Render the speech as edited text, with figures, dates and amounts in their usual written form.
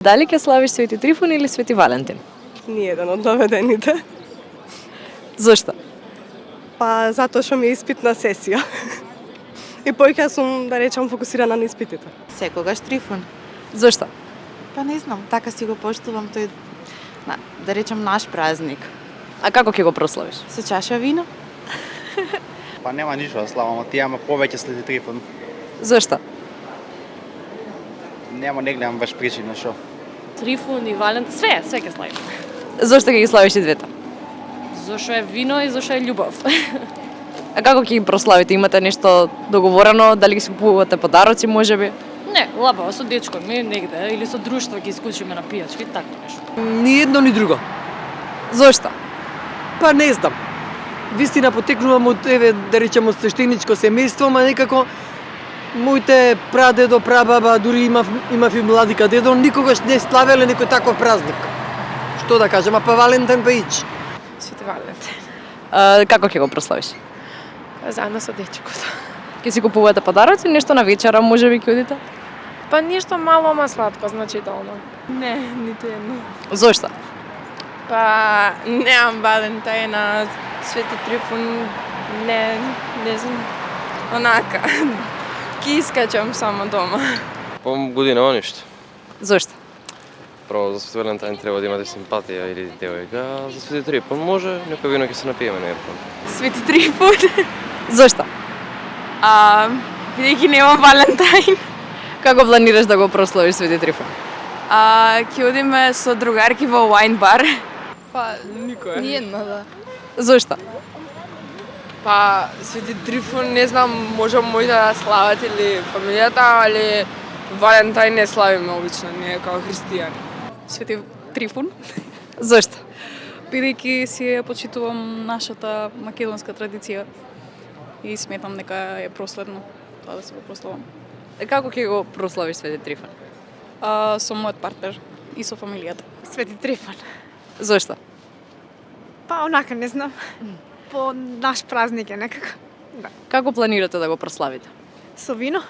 Дали ќе славиш Свети Трифун или Свети Валентин? Ниеден од наведените. Зошто? Па затоа што ми е испитна сесија. И повеќе сум, да речам, фокусирана на испитите. Секогаш Трифун. Зошто? Па не знам, така си го поштувам тој, да речем, наш празник. А како ќе го прославиш? Со чаша вино? Па нема ништо да славам, ти има повеќе Свети Трифун. Зошто? Нема, не гледам баш причина шо. Трифун и Валентин, све ќе славим. Зошто ќе ги славиш и двете? Зошто е вино и зошто е љубов. А како ќе ги прославите? Имате нешто договорено? Дали ги си купувате подароци можеби? Не, лабаво со дечко ми негде или со друштво ќе исклучиме на пијачки, така нешто. Ни едно ни друго. Зошто? Па не знам. Вистина потекнувам од, да речем, од свештеничко семејство, ма некако моите прадедо, прабаба, дури имав и младика дедо, никогаш не славеле некој таков празник. Што да кажем, а па Валентин па ич. Свети Валентин. Како ќе го прославиш? Заедно со дечкото. Ќе си купувате подароци, нешто на вечера можеби ќе одите? Па нешто мало, ама сладко, значително. Не, ниту едно. Зошто? Па немам Валентин, а Свети Трифун, не знам. Онака, ки искачам само дома. По годинава ништо. Зошто? Право за Свети Валентин треба да имате симпатија или девојка, а за Свети Трифун може, некој вино ќе се напиеме на ерпон. Свети Трифун, Зошто? бидејќи немам Валентин. Како планираш да го прославиш Свети Трифун? Ќе одиме со другарки во wine бар. Па никој. Ниедно, да. Зошто? Па Свети Трифун, не знам, може да слават или фамилијата, али Валентин не славиме обично, ние како христијани. Свети Трифун, Зошто? бидејќи си ја почитувам нашата македонска традиција и сметам дека е проследно тоа да се го прославам. Како ќе го прославиш Свети Трифун? Со мојот партнер и со фамилијата. Свети Трифун. Зошто? Па онака не знам. По наш празник е некако. Како планирате да го прославите? Со вино?